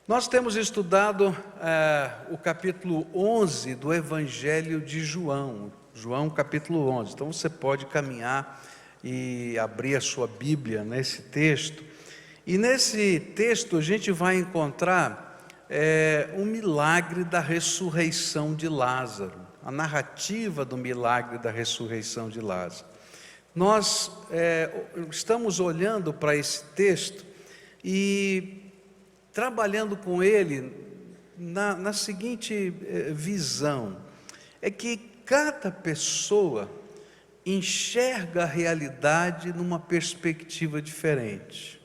Nós temos estudado o capítulo 11 do Evangelho de João, João capítulo 11. Então você pode caminhar e abrir a sua Bíblia nesse texto. E nesse texto a gente vai encontrar um milagre da ressurreição de Lázaro, a narrativa do milagre da ressurreição de Lázaro. Nós estamos olhando para esse texto e trabalhando com ele na seguinte visão, é que cada pessoa enxerga a realidade numa perspectiva diferente.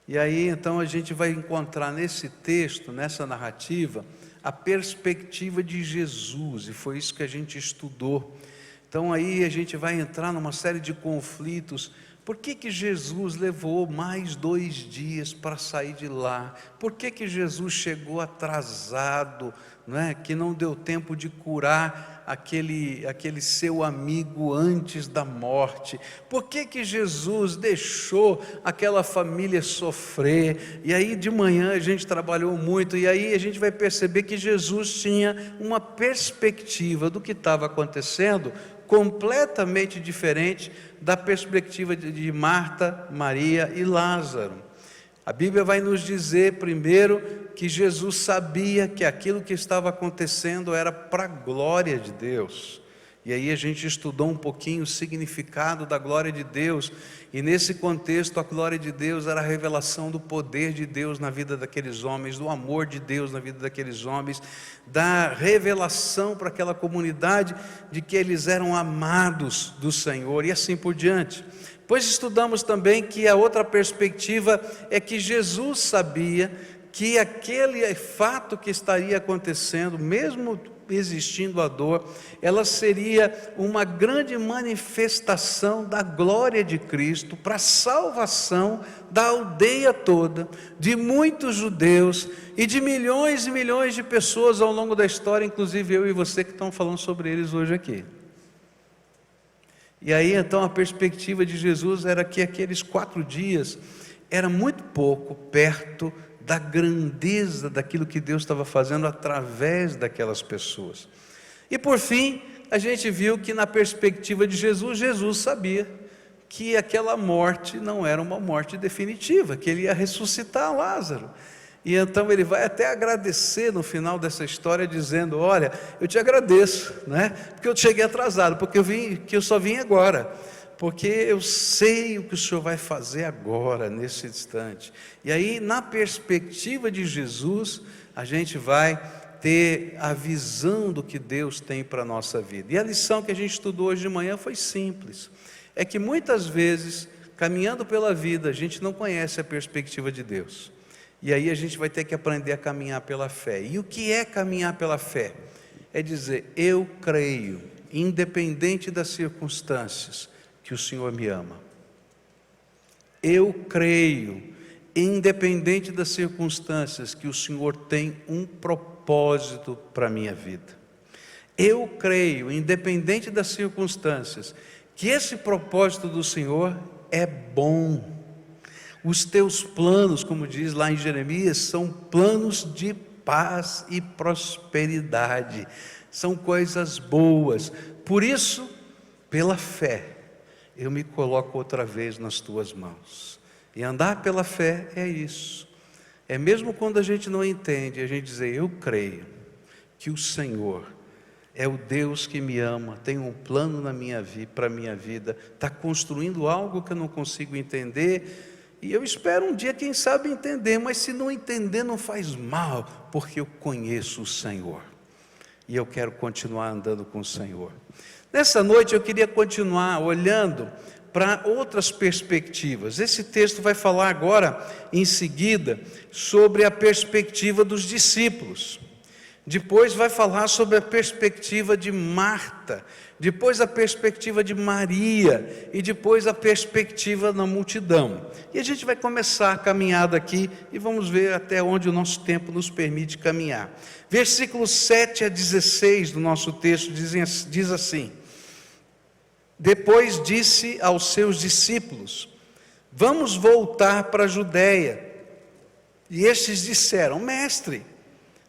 E aí então a gente vai encontrar nesse texto, nessa narrativa, a perspectiva de Jesus, e foi isso que a gente estudou. Então aí a gente vai entrar numa série de conflitos. Por que Jesus levou mais 2 dias para sair de lá? Por que Jesus chegou atrasado, que não deu tempo de curar aquele seu amigo antes da morte? Por que Jesus deixou aquela família sofrer? E aí de manhã a gente trabalhou muito, e aí a gente vai perceber que Jesus tinha uma perspectiva do que estava acontecendo, completamente diferente da perspectiva de Marta, Maria e Lázaro. A Bíblia vai nos dizer primeiro que Jesus sabia que aquilo que estava acontecendo era para a glória de Deus. E aí a gente estudou um pouquinho o significado da glória de Deus, e nesse contexto a glória de Deus era a revelação do poder de Deus na vida daqueles homens, do amor de Deus na vida daqueles homens, da revelação para aquela comunidade de que eles eram amados do Senhor, e assim por diante. Pois estudamos também que a outra perspectiva é que Jesus sabia que aquele fato que estaria acontecendo, mesmo existindo a dor, ela seria uma grande manifestação da glória de Cristo para a salvação da aldeia toda, de muitos judeus e de milhões e milhões de pessoas ao longo da história, inclusive eu e você que estão falando sobre eles hoje aqui. E aí então a perspectiva de Jesus era que aqueles 4 dias era muito pouco perto da grandeza daquilo que Deus estava fazendo através daquelas pessoas. E por fim, a gente viu que na perspectiva de Jesus, Jesus sabia que aquela morte não era uma morte definitiva, que ele ia ressuscitar Lázaro. E então ele vai até agradecer no final dessa história, dizendo: olha, eu te agradeço, porque eu cheguei atrasado, porque eu só vim agora, porque eu sei o que o Senhor vai fazer agora, nesse instante. E aí, na perspectiva de Jesus, a gente vai ter a visão do que Deus tem para a nossa vida. E a lição que a gente estudou hoje de manhã foi simples, é que muitas vezes, caminhando pela vida, a gente não conhece a perspectiva de Deus, e aí a gente vai ter que aprender a caminhar pela fé. E o que é caminhar pela fé? É dizer: eu creio, independente das circunstâncias, que o Senhor me ama. Eu creio, independente das circunstâncias, que o Senhor tem um propósito para a minha vida. Eu creio, independente das circunstâncias, que esse propósito do Senhor é bom. Os teus planos, como diz lá em Jeremias, são planos de paz e prosperidade, são coisas boas. Por isso, pela fé, eu me coloco outra vez nas tuas mãos. E andar pela fé é isso, é mesmo quando a gente não entende, a gente dizer: eu creio que o Senhor é o Deus que me ama, tem um plano na minha vida, para a minha vida, está construindo algo que eu não consigo entender, e eu espero um dia, quem sabe, entender, mas se não entender não faz mal, porque eu conheço o Senhor, e eu quero continuar andando com o Senhor. Nessa noite eu queria continuar olhando para outras perspectivas. Esse texto vai falar agora, em seguida, sobre a perspectiva dos discípulos. Depois vai falar sobre a perspectiva de Marta, depois a perspectiva de Maria, e depois a perspectiva da multidão. E a gente vai começar a caminhada aqui, e vamos ver até onde o nosso tempo nos permite caminhar. Versículos 7 a 16 do nosso texto diz assim: depois disse aos seus discípulos: vamos voltar para a Judéia. E estes disseram: Mestre,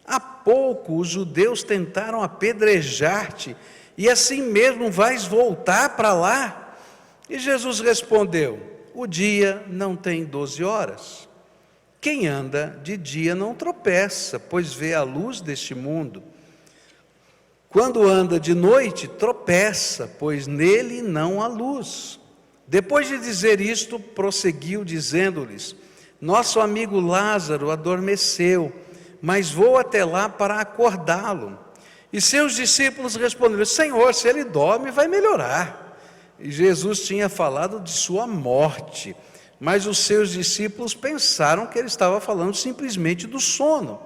há pouco os judeus tentaram apedrejar-te, e assim mesmo vais voltar para lá? E Jesus respondeu: o dia não tem 12 horas. Quem anda de dia não tropeça, pois vê a luz deste mundo. Quando anda de noite, tropeça, pois nele não há luz. Depois de dizer isto, prosseguiu dizendo-lhes: nosso amigo Lázaro adormeceu, mas vou até lá para acordá-lo. E seus discípulos responderam: Senhor, se ele dorme, vai melhorar. E Jesus tinha falado de sua morte, mas os seus discípulos pensaram que ele estava falando simplesmente do sono.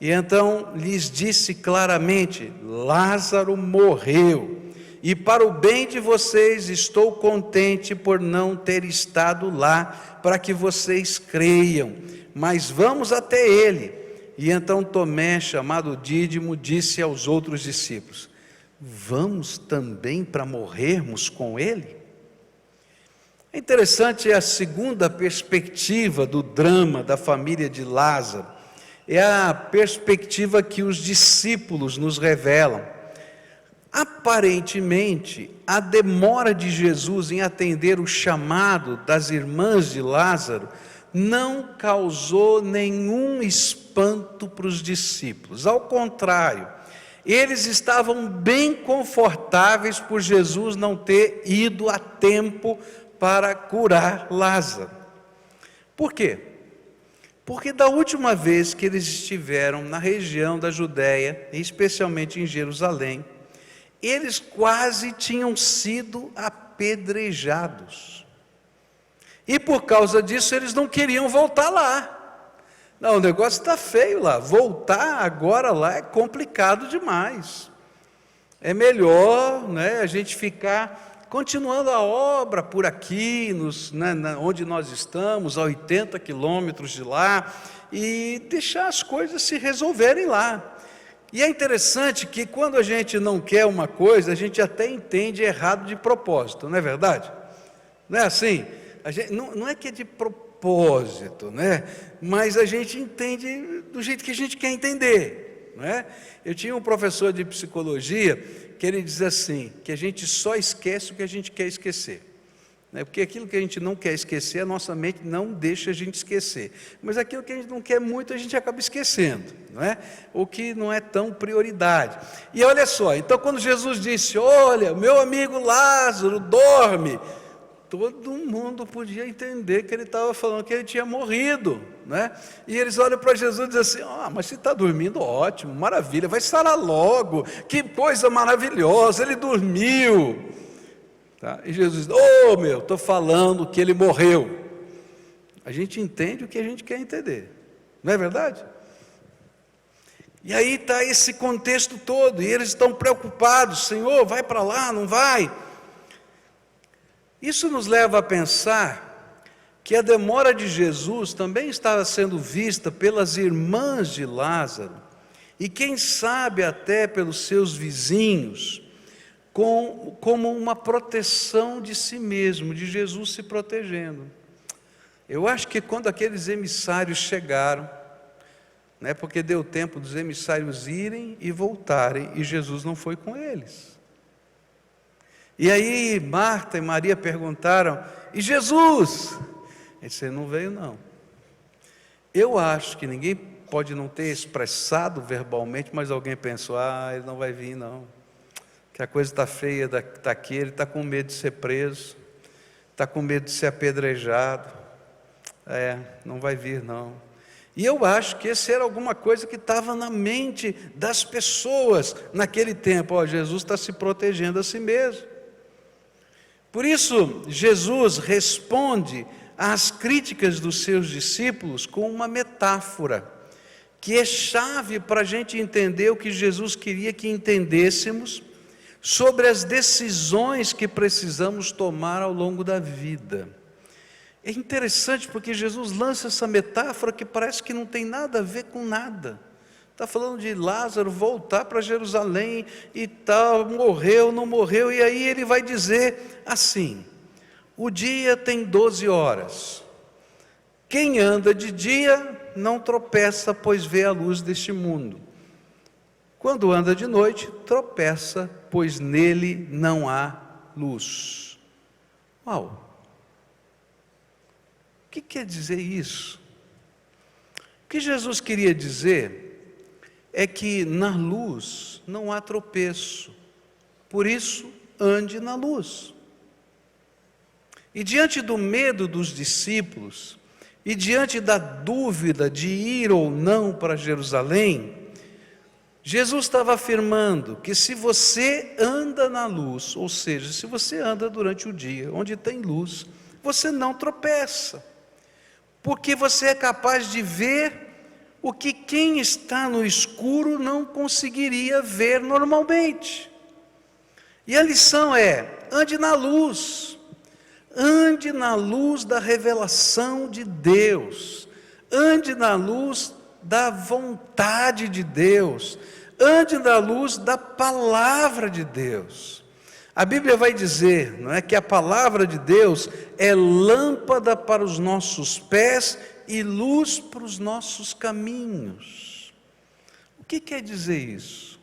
E então lhes disse claramente: Lázaro morreu, e para o bem de vocês estou contente por não ter estado lá, para que vocês creiam, mas vamos até ele. E então Tomé, chamado Dídimo, disse aos outros discípulos: vamos também para morrermos com ele? É interessante a segunda perspectiva do drama da família de Lázaro. É a perspectiva que os discípulos nos revelam. Aparentemente, a demora de Jesus em atender o chamado das irmãs de Lázaro não causou nenhum espanto para os discípulos. Ao contrário, eles estavam bem confortáveis por Jesus não ter ido a tempo para curar Lázaro. Por quê? Porque da última vez que eles estiveram na região da Judéia, especialmente em Jerusalém, eles quase tinham sido apedrejados. E por causa disso eles não queriam voltar lá. Não, o negócio está feio lá, voltar agora lá é complicado demais. É melhor, a gente ficar continuando a obra por aqui, onde nós estamos, a 80 quilômetros de lá, e deixar as coisas se resolverem lá. E é interessante que quando a gente não quer uma coisa, a gente até entende errado de propósito, não é verdade? Não é assim? Não é que é de propósito, mas a gente entende do jeito que a gente quer entender. Eu tinha um professor de psicologia que ele diz assim, que a gente só esquece o que a gente quer esquecer. Porque aquilo que a gente não quer esquecer, a nossa mente não deixa a gente esquecer. Mas aquilo que a gente não quer muito, a gente acaba esquecendo. O que não é tão prioridade. E olha só, então quando Jesus disse: olha, meu amigo Lázaro dorme, todo mundo podia entender que ele estava falando que ele tinha morrido. E eles olham para Jesus e dizem assim: mas se está dormindo, ótimo, maravilha, vai sarar logo, que coisa maravilhosa, ele dormiu. E Jesus diz: estou falando que ele morreu. A gente entende o que a gente quer entender, não é verdade? E aí está esse contexto todo, e eles estão preocupados: Senhor, vai para lá, não vai? Isso nos leva a pensar que a demora de Jesus também estava sendo vista pelas irmãs de Lázaro, e quem sabe até pelos seus vizinhos, como uma proteção de si mesmo, de Jesus se protegendo. Eu acho que quando aqueles emissários chegaram, porque deu tempo dos emissários irem e voltarem, e Jesus não foi com eles. E aí Marta e Maria perguntaram: e Jesus? Ele disse: não veio não. Eu acho que ninguém pode não ter expressado verbalmente, mas alguém pensou: ele não vai vir não, que a coisa está feia, está aqui, ele está com medo de ser preso, está com medo de ser apedrejado, não vai vir não. E eu acho que essa era alguma coisa que estava na mente das pessoas naquele tempo. Jesus está se protegendo a si mesmo. Por isso, Jesus responde às críticas dos seus discípulos com uma metáfora, que é chave para a gente entender o que Jesus queria que entendêssemos sobre as decisões que precisamos tomar ao longo da vida. É interessante porque Jesus lança essa metáfora que parece que não tem nada a ver com nada. Está falando de Lázaro voltar para Jerusalém e tal, morreu, não morreu, e aí ele vai dizer assim: o dia tem 12 horas, quem anda de dia não tropeça, pois vê a luz deste mundo. Quando anda de noite, tropeça, pois nele não há luz. Uau! O que quer dizer isso? O que Jesus queria dizer é que na luz não há tropeço. Por isso, ande na luz. E diante do medo dos discípulos, e diante da dúvida de ir ou não para Jerusalém, Jesus estava afirmando que se você anda na luz, ou seja, se você anda durante o dia, onde tem luz, você não tropeça, porque você é capaz de ver o que quem está no escuro não conseguiria ver normalmente. E a lição é: ande na luz. Ande na luz da revelação de Deus, ande na luz da vontade de Deus, ande na luz da palavra de Deus. A Bíblia vai dizer, não é, que a palavra de Deus é lâmpada para os nossos pés e luz para os nossos caminhos. O que quer dizer isso?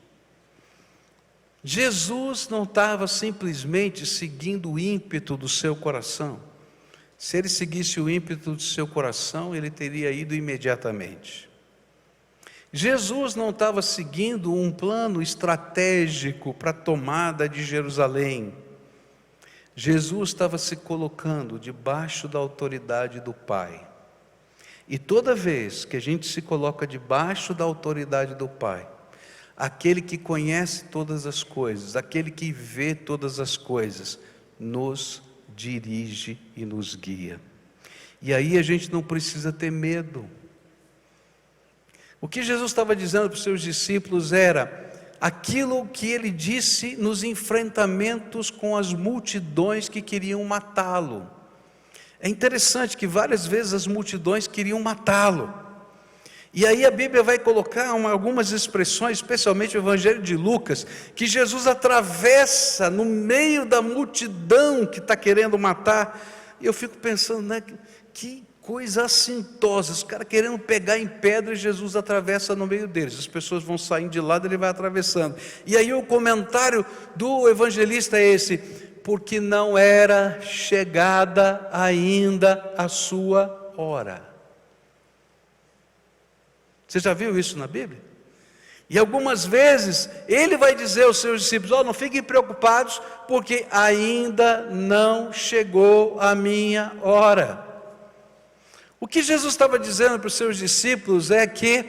Jesus não estava simplesmente seguindo o ímpeto do seu coração. Se ele seguisse o ímpeto do seu coração, ele teria ido imediatamente. Jesus não estava seguindo um plano estratégico para a tomada de Jerusalém. Jesus estava se colocando debaixo da autoridade do Pai. E toda vez que a gente se coloca debaixo da autoridade do Pai, aquele que conhece todas as coisas, aquele que vê todas as coisas, nos dirige e nos guia. E aí a gente não precisa ter medo. O que Jesus estava dizendo para os seus discípulos era aquilo que ele disse nos enfrentamentos com as multidões que queriam matá-lo. É interessante que várias vezes as multidões queriam matá-lo. E aí a Bíblia vai colocar algumas expressões, especialmente o Evangelho de Lucas, que Jesus atravessa no meio da multidão que está querendo matar. E eu fico pensando, né, que coisa assintosa, os caras querendo pegar em pedra e Jesus atravessa no meio deles. As pessoas vão saindo de lado e ele vai atravessando. E aí o comentário do evangelista é esse: porque não era chegada ainda a sua hora. Você já viu isso na Bíblia? E algumas vezes ele vai dizer aos seus discípulos: não fiquem preocupados, porque ainda não chegou a minha hora. O que Jesus estava dizendo para os seus discípulos é que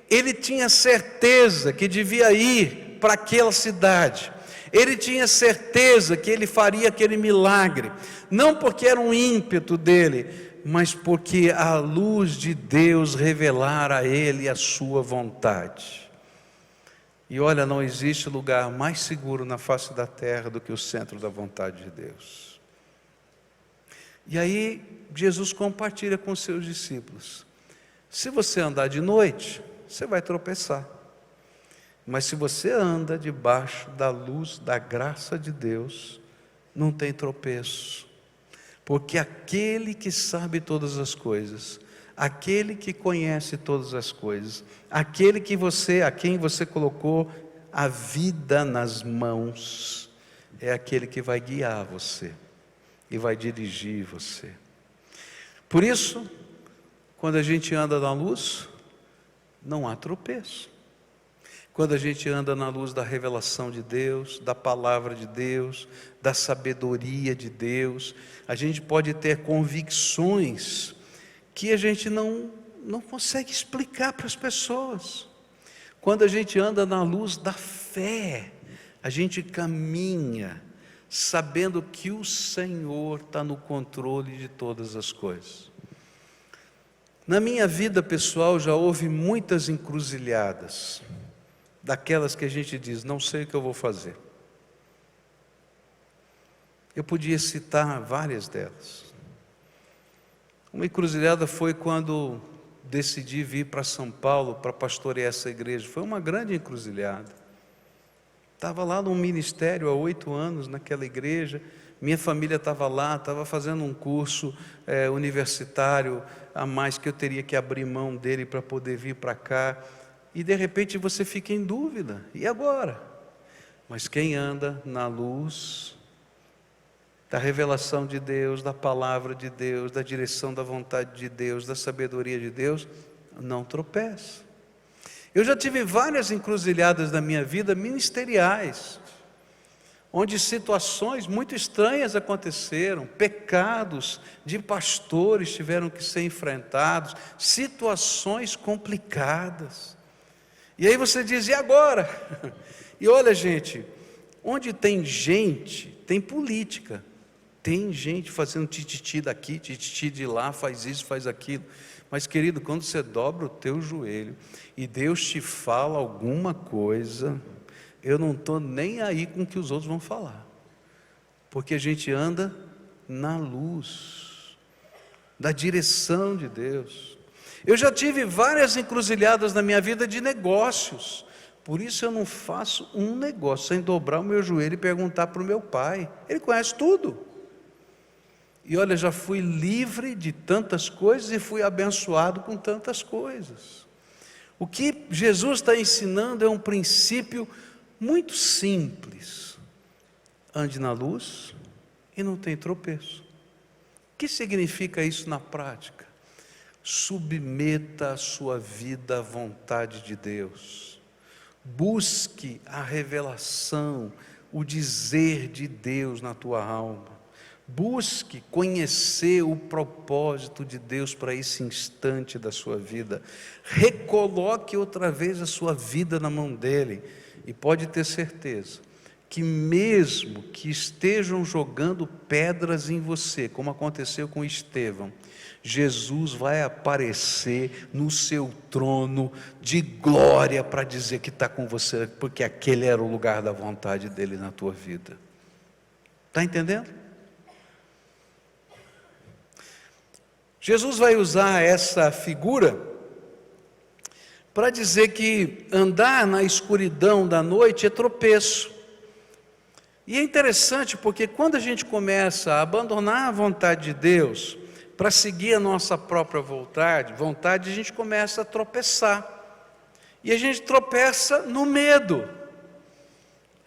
ele tinha certeza que devia ir para aquela cidade. Ele tinha certeza que ele faria aquele milagre, não porque era um ímpeto dele, mas porque a luz de Deus revelara a ele a sua vontade. E olha, não existe lugar mais seguro na face da terra do que o centro da vontade de Deus. E aí Jesus compartilha com os seus discípulos: se você andar de noite, você vai tropeçar, mas se você anda debaixo da luz da graça de Deus, não tem tropeço. Porque aquele que sabe todas as coisas, aquele que conhece todas as coisas, aquele a quem você colocou a vida nas mãos, é aquele que vai guiar você e vai dirigir você. Por isso, quando a gente anda na luz, não há tropeço. Quando a gente anda na luz da revelação de Deus, da palavra de Deus, da sabedoria de Deus, a gente pode ter convicções que a gente não consegue explicar para as pessoas. Quando a gente anda na luz da fé, a gente caminha sabendo que o Senhor está no controle de todas as coisas. Na minha vida pessoal já houve muitas encruzilhadas, daquelas que a gente diz: não sei o que eu vou fazer. Eu podia citar várias delas. Uma encruzilhada foi quando decidi vir para São Paulo para pastorear essa igreja. Foi uma grande encruzilhada. Estava lá num ministério há 8 anos naquela igreja, Minha família estava lá, estava fazendo um curso universitário a mais que eu teria que abrir mão dele para poder vir para cá. E de repente você fica em dúvida, e agora? Mas quem anda na luz da revelação de Deus, da palavra de Deus, da direção da vontade de Deus, da sabedoria de Deus, não tropeça. Eu já tive várias encruzilhadas na minha vida ministeriais, onde situações muito estranhas aconteceram, pecados de pastores tiveram que ser enfrentados, situações complicadas. E aí você diz, e agora? E olha, gente, onde tem gente, tem política. Tem gente fazendo tititi daqui, tititi de lá, faz isso, faz aquilo. Mas querido, quando você dobra o teu joelho e Deus te fala alguma coisa, eu não estou nem aí com o que os outros vão falar, porque a gente anda na luz da direção de Deus. Eu já tive várias encruzilhadas na minha vida de negócios, por isso eu não faço um negócio sem dobrar o meu joelho e perguntar para o meu pai. Ele conhece tudo. E olha, já fui livre de tantas coisas e fui abençoado com tantas coisas. O que Jesus está ensinando é um princípio muito simples. Ande na luz e não tem tropeço. O que significa isso na prática? Submeta a sua vida à vontade de Deus. Busque a revelação, o dizer de Deus na tua alma. Busque conhecer o propósito de Deus para esse instante da sua vida. Recoloque outra vez a sua vida na mão dele. E pode ter certeza que mesmo que estejam jogando pedras em você, como aconteceu com Estevão, Jesus vai aparecer no seu trono de glória para dizer que está com você, porque aquele era o lugar da vontade dele na tua vida. Está entendendo? Jesus vai usar essa figura para dizer que andar na escuridão da noite é tropeço. E é interessante porque quando a gente começa a abandonar a vontade de Deus para seguir a nossa própria vontade, a gente começa a tropeçar. E a gente tropeça no medo.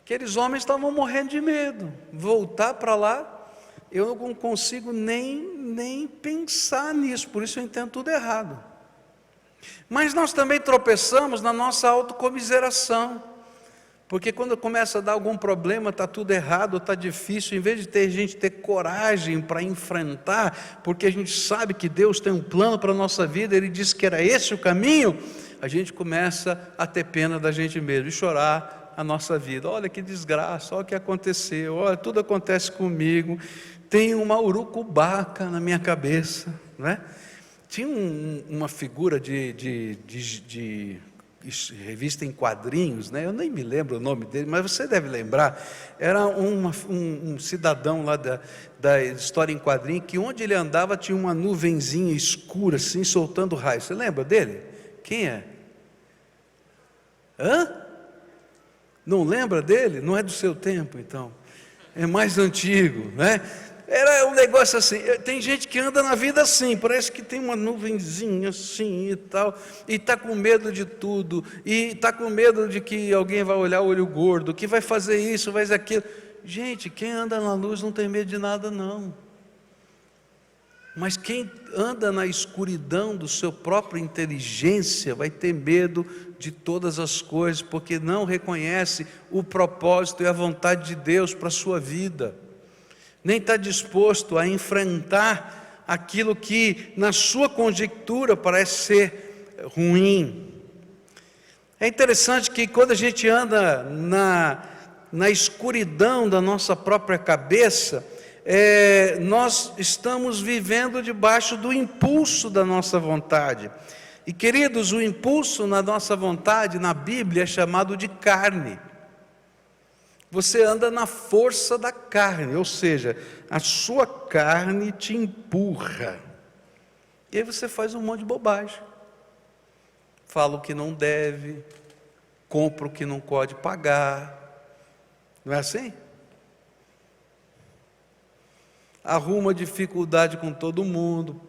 Aqueles homens estavam morrendo de medo. Voltar para lá, eu não consigo nem pensar nisso, por isso eu entendo tudo errado. Mas nós também tropeçamos na nossa autocomiseração, porque quando começa a dar algum problema, está tudo errado, está difícil, em vez de ter gente ter coragem para enfrentar, porque a gente sabe que Deus tem um plano para a nossa vida, Ele disse que era esse o caminho, a gente começa a ter pena da gente mesmo e chorar a nossa vida. Olha que desgraça, olha o que aconteceu, olha, tudo acontece comigo. Tem uma urucubaca na minha cabeça, né? Tinha uma figura de revista em quadrinhos, né? Eu nem me lembro o nome dele, mas você deve lembrar. Era um cidadão lá da história em quadrinho, que onde ele andava tinha uma nuvenzinha escura, assim, soltando raios. Você lembra dele? Quem é? Hã? Não lembra dele? Não é do seu tempo, então. É mais antigo, né? Era um negócio assim, tem gente que anda na vida assim, parece que tem uma nuvenzinha assim e tal, e está com medo de tudo, e está com medo de que alguém vai olhar o olho gordo, que vai fazer isso, vai fazer aquilo. Gente, quem anda na luz não tem medo de nada não. Mas quem anda na escuridão do seu próprio inteligência vai ter medo de todas as coisas, porque não reconhece o propósito e a vontade de Deus para a sua vida. Nem está disposto a enfrentar aquilo que na sua conjectura parece ser ruim. É interessante que quando a gente anda na escuridão da nossa própria cabeça, nós estamos vivendo debaixo do impulso da nossa vontade. E queridos, o impulso na nossa vontade, na Bíblia, é chamado de carne. Você anda na força da carne, ou seja, a sua carne te empurra. E aí você faz um monte de bobagem. Fala o que não deve, compra o que não pode pagar. Não é assim? arruma dificuldade com todo mundo,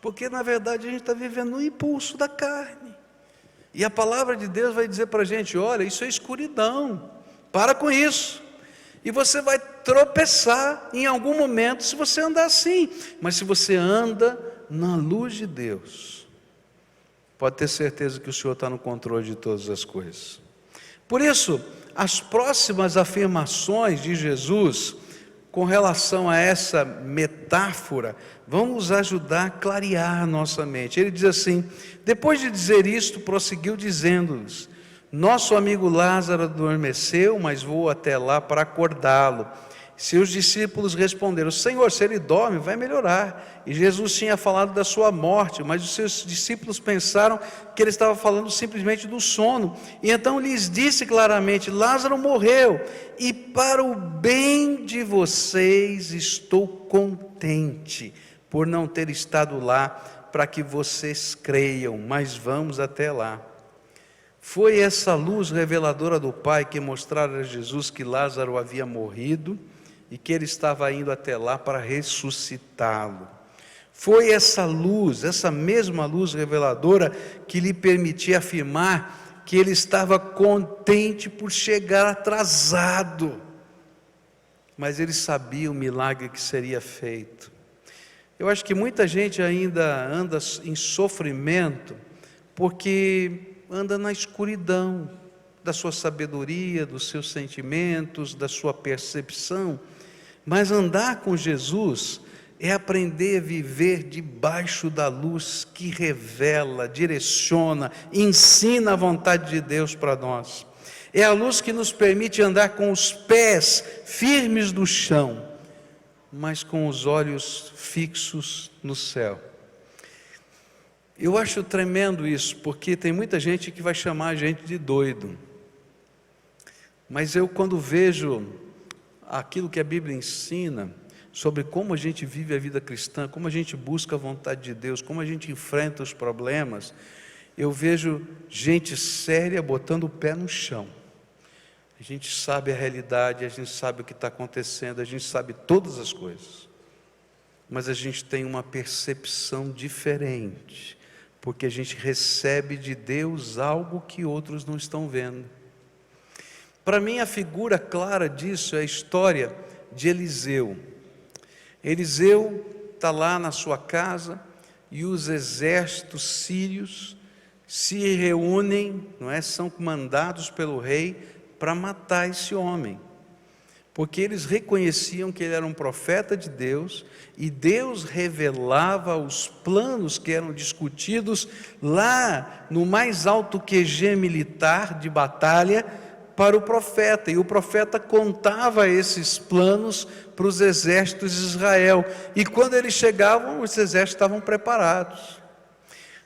porque na verdade a gente está vivendo no impulso da carne, e a palavra de Deus vai dizer para a gente: olha, isso é escuridão, para com isso, e você vai tropeçar em algum momento se você andar assim, mas se você anda na luz de Deus, pode ter certeza que o Senhor está no controle de todas as coisas. Por isso, as próximas afirmações de Jesus com relação a essa metáfora vão nos ajudar a clarear a nossa mente. Ele diz assim: depois de dizer isto, prosseguiu dizendo-lhes: nosso amigo Lázaro adormeceu, mas vou até lá para acordá-lo. Seus discípulos responderam: Senhor, se ele dorme, vai melhorar. E Jesus tinha falado da sua morte, mas os seus discípulos pensaram que ele estava falando simplesmente do sono. E então lhes disse claramente: Lázaro morreu, e para o bem de vocês estou contente por não ter estado lá, para que vocês creiam, mas vamos até lá. Foi essa luz reveladora do Pai que mostrara a Jesus que Lázaro havia morrido e que ele estava indo até lá para ressuscitá-lo. Foi essa luz, essa mesma luz reveladora, que lhe permitia afirmar que ele estava contente por chegar atrasado, mas ele sabia o milagre que seria feito. Eu acho que muita gente ainda anda em sofrimento, porque anda na escuridão da sua sabedoria, dos seus sentimentos, da sua percepção. Mas andar com Jesus é aprender a viver debaixo da luz que revela, direciona, ensina a vontade de Deus para nós. É a luz que nos permite andar com os pés firmes no chão, mas com os olhos fixos no céu. Eu acho tremendo isso, porque tem muita gente que vai chamar a gente de doido. Mas eu, quando vejo aquilo que a Bíblia ensina sobre como a gente vive a vida cristã, como a gente busca a vontade de Deus, como a gente enfrenta os problemas, eu vejo gente séria botando o pé no chão. A gente sabe a realidade, a gente sabe o que está acontecendo, a gente sabe todas as coisas, mas a gente tem uma percepção diferente, porque a gente recebe de Deus algo que outros não estão vendo. Para mim, a figura clara disso é a história de Eliseu. Eliseu está lá na sua casa e os exércitos sírios se reúnem, não é? São mandados pelo rei para matar esse homem, porque eles reconheciam que ele era um profeta de Deus, e Deus revelava os planos que eram discutidos lá no mais alto QG militar de batalha para o profeta, e o profeta contava esses planos para os exércitos de Israel, e quando eles chegavam, os exércitos estavam preparados.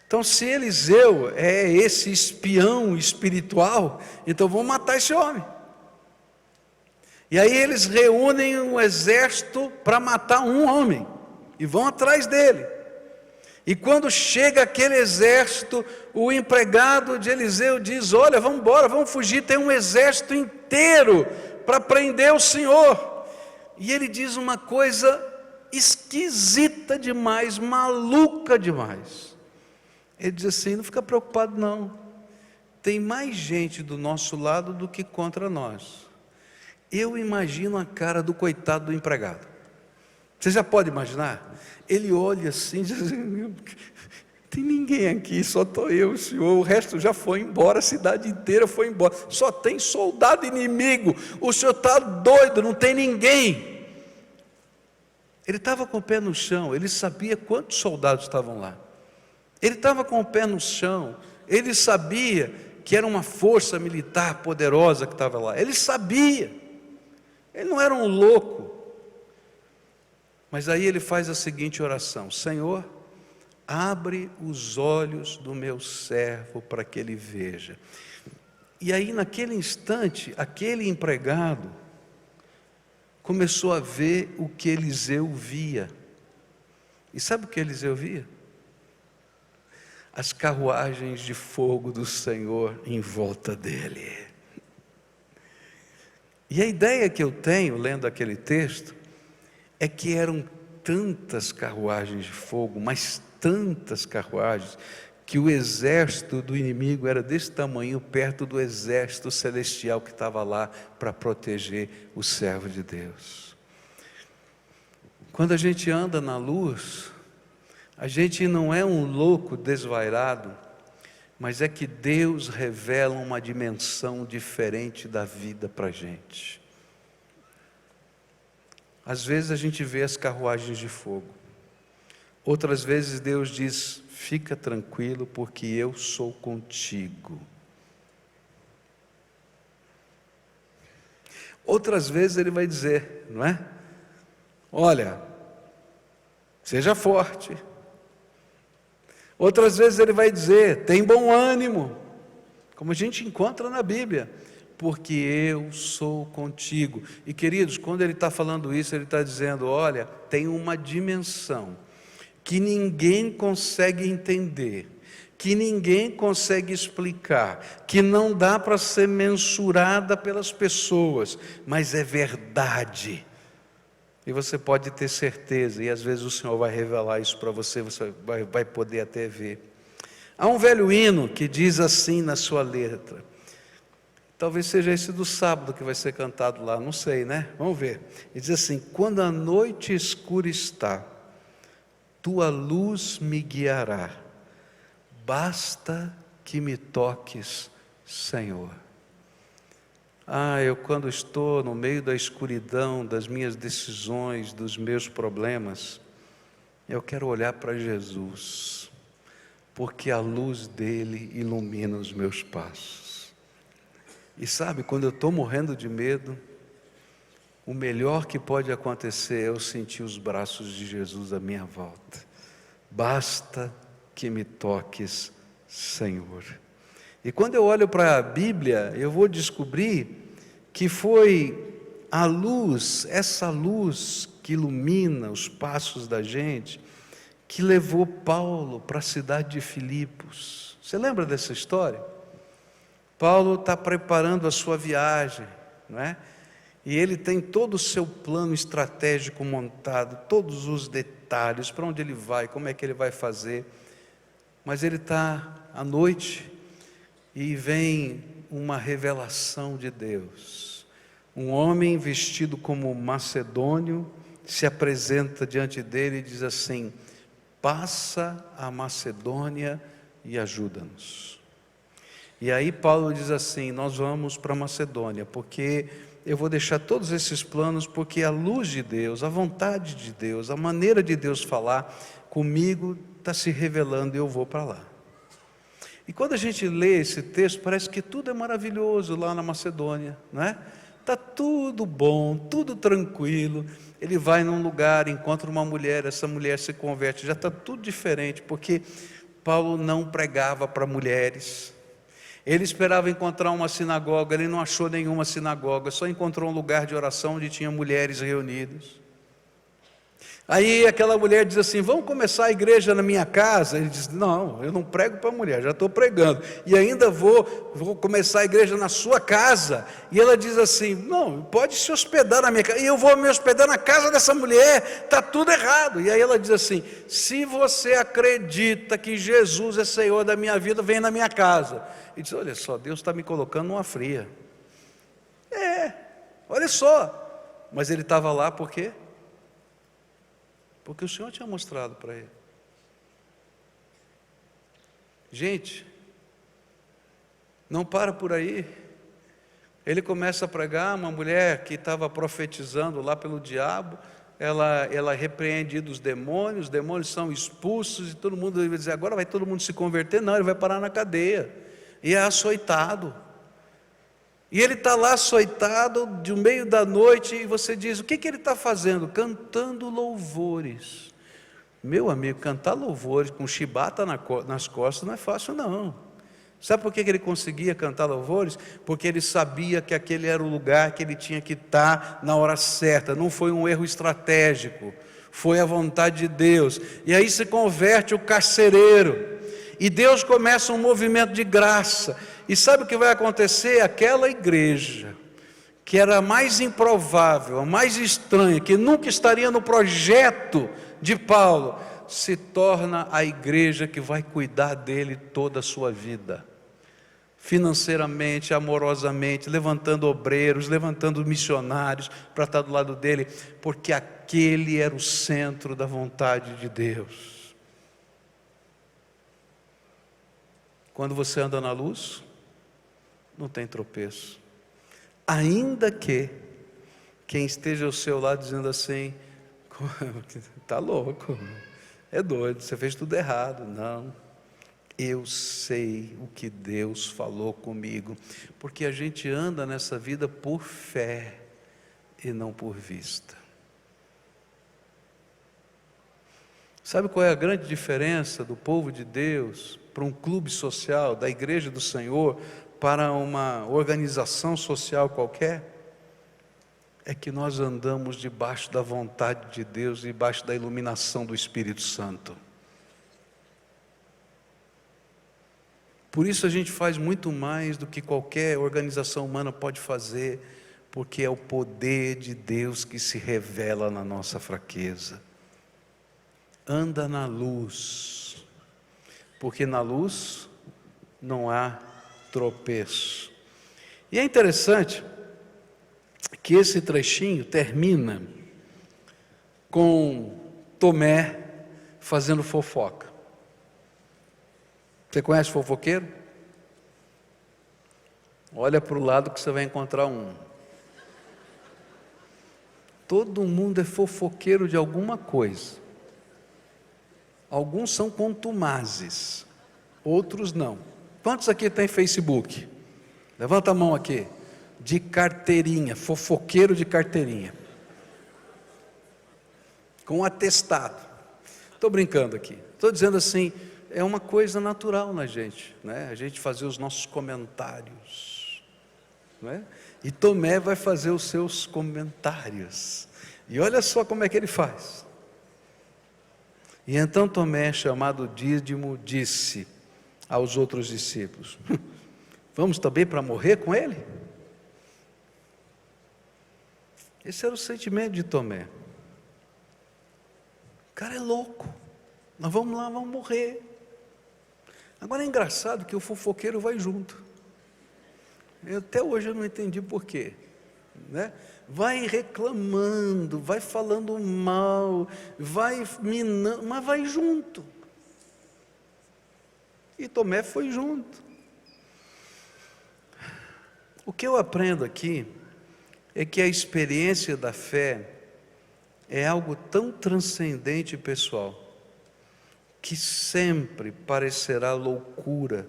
Então, se Eliseu é esse espião espiritual, então vamos matar esse homem. E aí eles reúnem um exército para matar um homem, e vão atrás dele. E quando chega aquele exército, o empregado de Eliseu diz: olha, vamos embora, vamos fugir, tem um exército inteiro para prender o Senhor. E ele diz uma coisa esquisita demais, maluca demais. Ele diz assim: não fica preocupado não, tem mais gente do nosso lado do que contra nós. Eu imagino a cara do coitado do empregado. Você já pode imaginar? Ele olha assim, diz assim: tem ninguém aqui, só estou eu, Senhor, o resto já foi embora, a cidade inteira foi embora, só tem soldado inimigo, o Senhor está doido, não tem ninguém. Ele estava com o pé no chão, ele sabia quantos soldados estavam lá, ele estava com o pé no chão, ele sabia que era uma força militar poderosa que estava lá, ele sabia, ele não era um louco. Mas aí ele faz a seguinte oração: Senhor, abre os olhos do meu servo para que ele veja. E aí naquele instante, aquele empregado começou a ver o que Eliseu via. E sabe o que Eliseu via? As carruagens de fogo do Senhor em volta dele. E a ideia que eu tenho, lendo aquele texto, é que eram tantas carruagens de fogo, mas tantas carruagens, que o exército do inimigo era desse tamanho perto do exército celestial que estava lá para proteger o servo de Deus. Quando a gente anda na luz, a gente não é um louco desvairado, mas é que Deus revela uma dimensão diferente da vida para a gente. Às vezes a gente vê as carruagens de fogo, outras vezes Deus diz: fica tranquilo, porque eu sou contigo. Outras vezes Ele vai dizer, não é? Olha, seja forte. Outras vezes Ele vai dizer: tem bom ânimo, como a gente encontra na Bíblia, porque eu sou contigo. E queridos, quando Ele está falando isso, Ele está dizendo: olha, tem uma dimensão que ninguém consegue entender, que ninguém consegue explicar, que não dá para ser mensurada pelas pessoas, mas é verdade. E você pode ter certeza, e às vezes o Senhor vai revelar isso para você, você vai poder até ver. Há um velho hino que diz assim na sua letra, talvez seja esse do sábado que vai ser cantado lá, não sei, né? Vamos ver. Ele diz assim: quando a noite escura está, tua luz me guiará, basta que me toques, Senhor. Eu quando estou no meio da escuridão, das minhas decisões, dos meus problemas, eu quero olhar para Jesus, porque a luz dele ilumina os meus passos. E sabe, quando eu estou morrendo de medo, o melhor que pode acontecer é eu sentir os braços de Jesus à minha volta. Basta que me toques, Senhor. E quando eu olho para a Bíblia, eu vou descobrir que foi a luz, essa luz que ilumina os passos da gente, que levou Paulo para a cidade de Filipos. Você lembra dessa história? Paulo está preparando a sua viagem, não é? E ele tem todo o seu plano estratégico montado, todos os detalhes, para onde ele vai, como é que ele vai fazer. Mas ele está à noite e vem uma revelação de Deus. Um homem vestido como macedônio se apresenta diante dele e diz assim: passa a Macedônia e ajuda-nos. E aí Paulo diz assim: nós vamos para a Macedônia, porque eu vou deixar todos esses planos, porque a luz de Deus, a vontade de Deus, a maneira de Deus falar comigo está se revelando e eu vou para lá. E quando a gente lê esse texto, parece que tudo é maravilhoso lá na Macedônia, não é? Está tudo bom, tudo tranquilo. Ele vai num lugar, encontra uma mulher, essa mulher se converte, já está tudo diferente, porque Paulo não pregava para mulheres. Ele esperava encontrar uma sinagoga, ele não achou nenhuma sinagoga, só encontrou um lugar de oração onde tinha mulheres reunidas. Aí aquela mulher diz assim: vamos começar a igreja na minha casa? Ele diz: não, eu não prego para mulher, já estou pregando, e ainda vou começar a igreja na sua casa. E ela diz assim: não, pode se hospedar na minha casa, e eu vou me hospedar na casa dessa mulher, está tudo errado. E aí ela diz assim: se você acredita que Jesus é Senhor da minha vida, vem na minha casa. E diz: olha só, Deus está me colocando numa fria. Olha só, mas ele estava lá por quê? Porque o Senhor tinha mostrado para ele. Gente, não para por aí. Ele começa a pregar, uma mulher que estava profetizando lá pelo diabo, ela repreende os demônios são expulsos, e todo mundo vai dizer: agora vai todo mundo se converter. Não, ele vai parar na cadeia, e é açoitado. E ele está lá açoitado, de meio da noite, e você diz: o que ele está fazendo? Cantando louvores. Meu amigo, cantar louvores com chibata nas costas não é fácil não. Sabe por que ele conseguia cantar louvores? Porque ele sabia que aquele era o lugar que ele tinha que estar na hora certa. Não foi um erro estratégico, foi a vontade de Deus. E aí se converte o carcereiro, e Deus começa um movimento de graça. E sabe o que vai acontecer? Aquela igreja que era a mais improvável, a mais estranha, que nunca estaria no projeto de Paulo, se torna a igreja que vai cuidar dele toda a sua vida, financeiramente, amorosamente, levantando obreiros, levantando missionários para estar do lado dele, porque aquele era o centro da vontade de Deus. Quando você anda na luz, não tem tropeço, ainda que quem esteja ao seu lado dizendo assim: está louco, é doido, você fez tudo errado. Não, eu sei o que Deus falou comigo, porque a gente anda nessa vida por fé e não por vista. Sabe qual é a grande diferença do povo de Deus para um clube social, da igreja do Senhor, para uma organização social qualquer? É que nós andamos debaixo da vontade de Deus, debaixo da iluminação do Espírito Santo. Por isso a gente faz muito mais do que qualquer organização humana pode fazer, porque é o poder de Deus que se revela na nossa fraqueza. Anda na luz, porque na luz não há tropeço. E é interessante que esse trechinho termina com Tomé fazendo fofoca. Você conhece fofoqueiro? Olha para o lado que você vai encontrar um. Todo mundo é fofoqueiro de alguma coisa. Alguns são contumazes, outros não. Quantos aqui tem Facebook? Levanta a mão aqui. De carteirinha, fofoqueiro de carteirinha, com atestado. Estou brincando aqui, estou dizendo assim, é uma coisa natural na gente, né? A gente fazer os nossos comentários, né? E Tomé vai fazer os seus comentários, e olha só como é que ele faz. E então Tomé, chamado Dídimo, disse aos outros discípulos: vamos também para morrer com ele? Esse era o sentimento de Tomé. O cara é louco, nós vamos lá, vamos morrer. Agora é engraçado que o fofoqueiro vai junto. Até hoje eu não entendi por quê, né? Vai reclamando, vai falando mal, vai minando, mas vai junto. E Tomé foi junto. O que eu aprendo aqui é que a experiência da fé é algo tão transcendente e pessoal, que sempre parecerá loucura,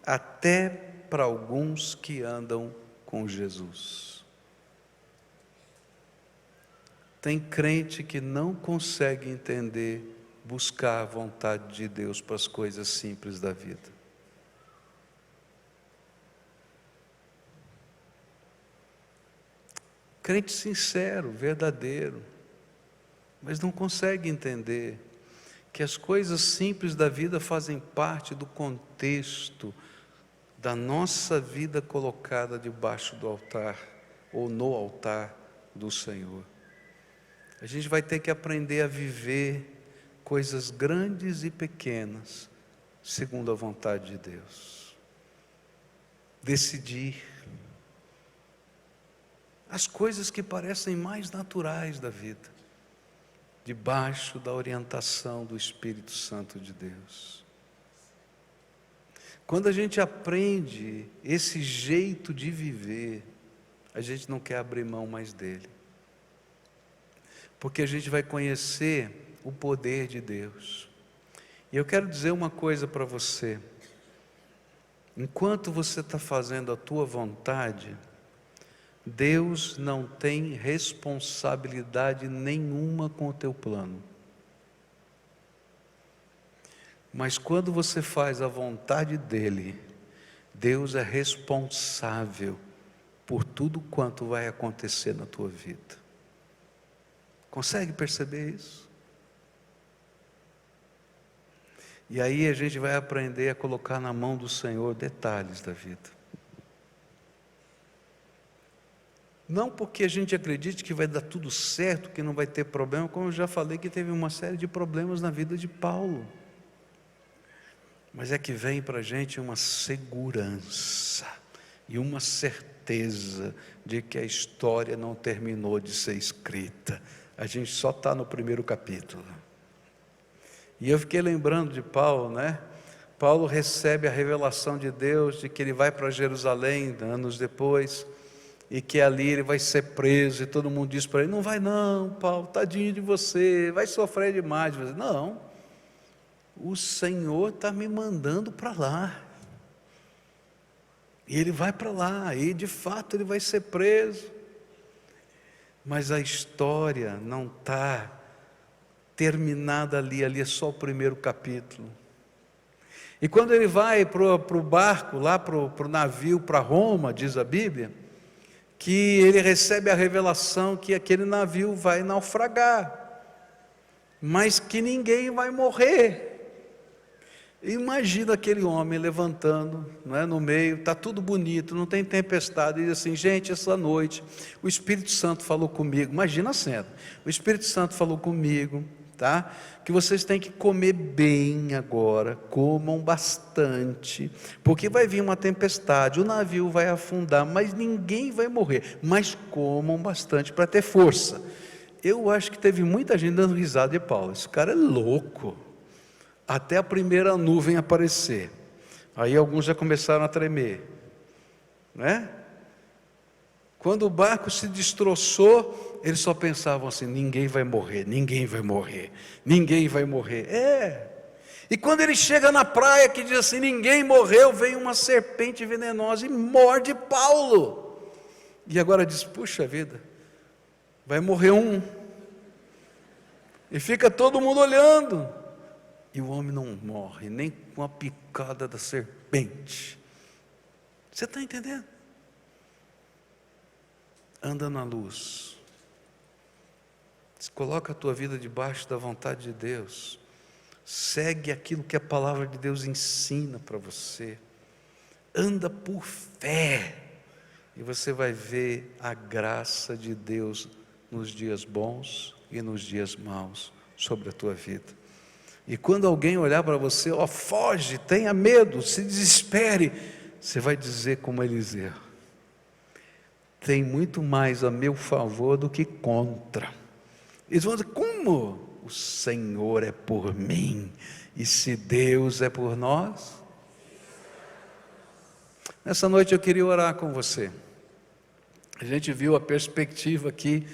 até para alguns que andam com Jesus. Tem crente que não consegue entender, buscar a vontade de Deus para as coisas simples da vida. Crente sincero, verdadeiro, mas não consegue entender que as coisas simples da vida fazem parte do contexto da nossa vida colocada debaixo do altar, ou no altar do Senhor. A gente vai ter que aprender a viver coisas grandes e pequenas, segundo a vontade de Deus. Decidir as coisas que parecem mais naturais da vida, debaixo da orientação do Espírito Santo de Deus. Quando a gente aprende esse jeito de viver, a gente não quer abrir mão mais dele, porque a gente vai conhecer o poder de Deus. E eu quero dizer uma coisa para você: enquanto você está fazendo a tua vontade, Deus não tem responsabilidade nenhuma com o teu plano. Mas quando você faz a vontade dEle, Deus é responsável por tudo quanto vai acontecer na tua vida. Consegue perceber isso? E aí a gente vai aprender a colocar na mão do Senhor detalhes da vida. Não porque a gente acredite que vai dar tudo certo, que não vai ter problema, como eu já falei que teve uma série de problemas na vida de Paulo. Mas é que vem para a gente uma segurança e uma certeza de que a história não terminou de ser escrita. A gente só está no primeiro capítulo. E eu fiquei lembrando de Paulo, né? Paulo recebe a revelação de Deus de que ele vai para Jerusalém anos depois, e que ali ele vai ser preso, e todo mundo diz para ele: não vai não, Paulo, tadinho de você, vai sofrer demais. Não, o Senhor está me mandando para lá, e ele vai para lá, e de fato ele vai ser preso, mas a história não está terminada ali é só o primeiro capítulo. E quando ele vai para o barco, lá para o navio, para Roma, diz a Bíblia, que ele recebe a revelação que aquele navio vai naufragar, mas que ninguém vai morrer. Imagina aquele homem levantando, não é, no meio, está tudo bonito, não tem tempestade, e diz assim: gente, essa noite o Espírito Santo falou comigo. Imagina a cena: o Espírito Santo falou comigo, tá? Que vocês têm que comer bem agora, comam bastante, porque vai vir uma tempestade, o navio vai afundar, mas ninguém vai morrer, mas comam bastante para ter força. Eu acho que teve muita gente dando risada de Paulo: esse cara é louco, até a primeira nuvem aparecer. Aí alguns já começaram a tremer, né? Quando o barco se destroçou, eles só pensavam assim: ninguém vai morrer, ninguém vai morrer, ninguém vai morrer. E quando ele chega na praia, que diz assim: ninguém morreu, vem uma serpente venenosa e morde Paulo. E agora diz: puxa vida, vai morrer um. E fica todo mundo olhando, e o homem não morre, nem com a picada da serpente. Você está entendendo? Anda na luz, coloca a tua vida debaixo da vontade de Deus, segue aquilo que a palavra de Deus ensina para você, anda por fé, e você vai ver a graça de Deus nos dias bons e nos dias maus sobre a tua vida. E quando alguém olhar para você: ó, foge, tenha medo, se desespere, você vai dizer como Eliseu: tem muito mais a meu favor do que contra. Eles vão dizer: como? O Senhor é por mim, e se Deus é por nós. Nessa noite eu queria orar com você. A gente viu a perspectiva aqui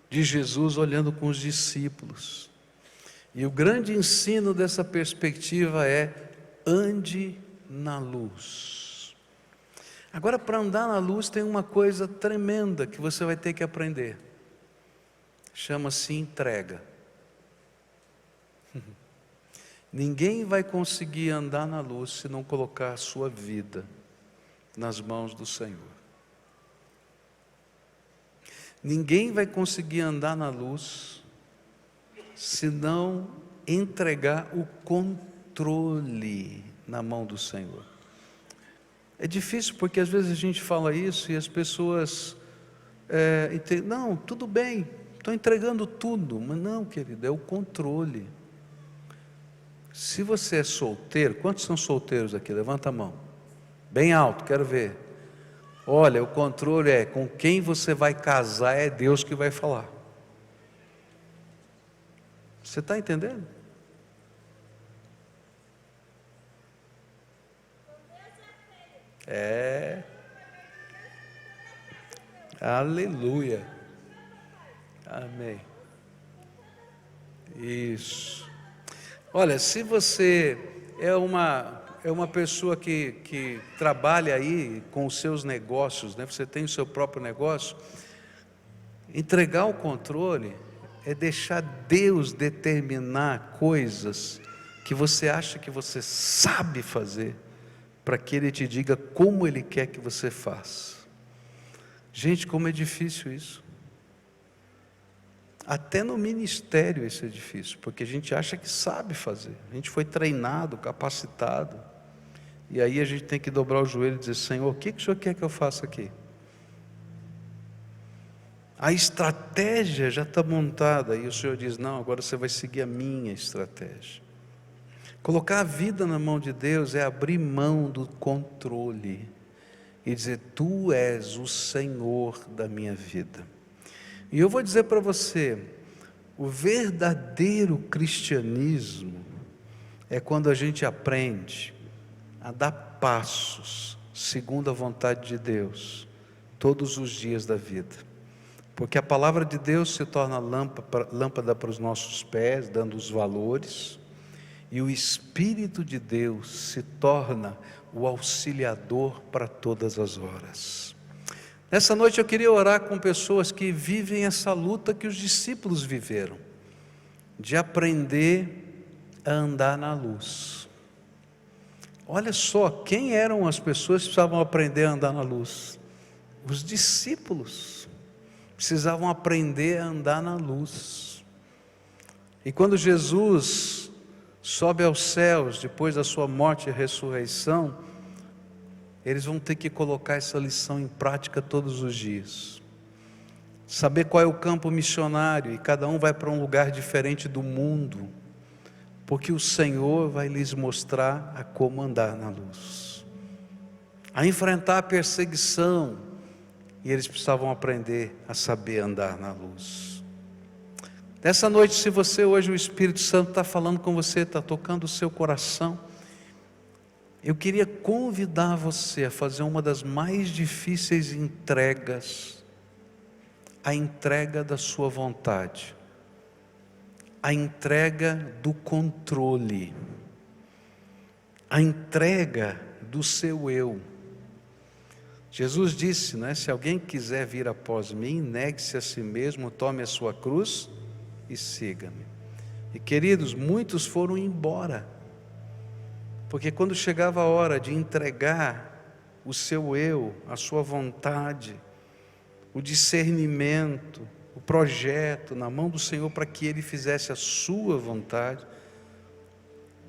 de Jesus olhando com os discípulos, e o grande ensino dessa perspectiva é: ande na luz. Agora, para andar na luz tem uma coisa tremenda que você vai ter que aprender, chama-se entrega. Ninguém vai conseguir andar na luz se não colocar a sua vida nas mãos do Senhor. Ninguém vai conseguir andar na luz se não entregar o controle na mão do Senhor. É difícil porque às vezes a gente fala isso e as pessoas entendem: não, tudo bem, estou entregando tudo. Mas não, querido, é o controle. Se você é solteiro, quantos são solteiros aqui? Levanta a mão, bem alto, quero ver. Olha, o controle é: com quem você vai casar é Deus que vai falar. Você está entendendo? Aleluia, amém, isso. Olha, se você é uma pessoa que trabalha aí com os seus negócios, né? Você tem o seu próprio negócio, entregar o controle é deixar Deus determinar coisas que você acha que você sabe fazer, para que Ele te diga como Ele quer que você faça. Gente, como é difícil isso. Até no ministério isso é difícil, porque a gente acha que sabe fazer, a gente foi treinado, capacitado, e aí a gente tem que dobrar o joelho e dizer: Senhor, o que o Senhor quer que eu faça aqui? A estratégia já está montada e o Senhor diz: não, agora você vai seguir a minha estratégia. Colocar a vida na mão de Deus é abrir mão do controle e dizer: tu és o Senhor da minha vida. E eu vou dizer para você, o verdadeiro cristianismo é quando a gente aprende a dar passos segundo a vontade de Deus todos os dias da vida. Porque a palavra de Deus se torna lâmpada para os nossos pés, dando os valores, e o Espírito de Deus se torna o auxiliador para todas as horas. Nessa noite eu queria orar com pessoas que vivem essa luta que os discípulos viveram, de aprender a andar na luz. Olha só, quem eram as pessoas que precisavam aprender a andar na luz? Os discípulos precisavam aprender a andar na luz. E quando Jesus sobe aos céus, depois da sua morte e ressurreição, eles vão ter que colocar essa lição em prática todos os dias. Saber qual é o campo missionário, e cada um vai para um lugar diferente do mundo, porque o Senhor vai lhes mostrar a como andar na luz, a enfrentar a perseguição, e eles precisavam aprender a saber andar na luz. Nessa noite, se você hoje, o Espírito Santo está falando com você, está tocando o seu coração, eu queria convidar você a fazer uma das mais difíceis entregas, a entrega da sua vontade, a entrega do controle, a entrega do seu eu. Jesus disse, se alguém quiser vir após mim, negue-se a si mesmo, tome a sua cruz e siga-me. E queridos, muitos foram embora, porque quando chegava a hora de entregar o seu eu, a sua vontade, o discernimento, o projeto na mão do Senhor para que Ele fizesse a sua vontade,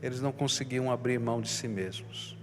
eles não conseguiam abrir mão de si mesmos.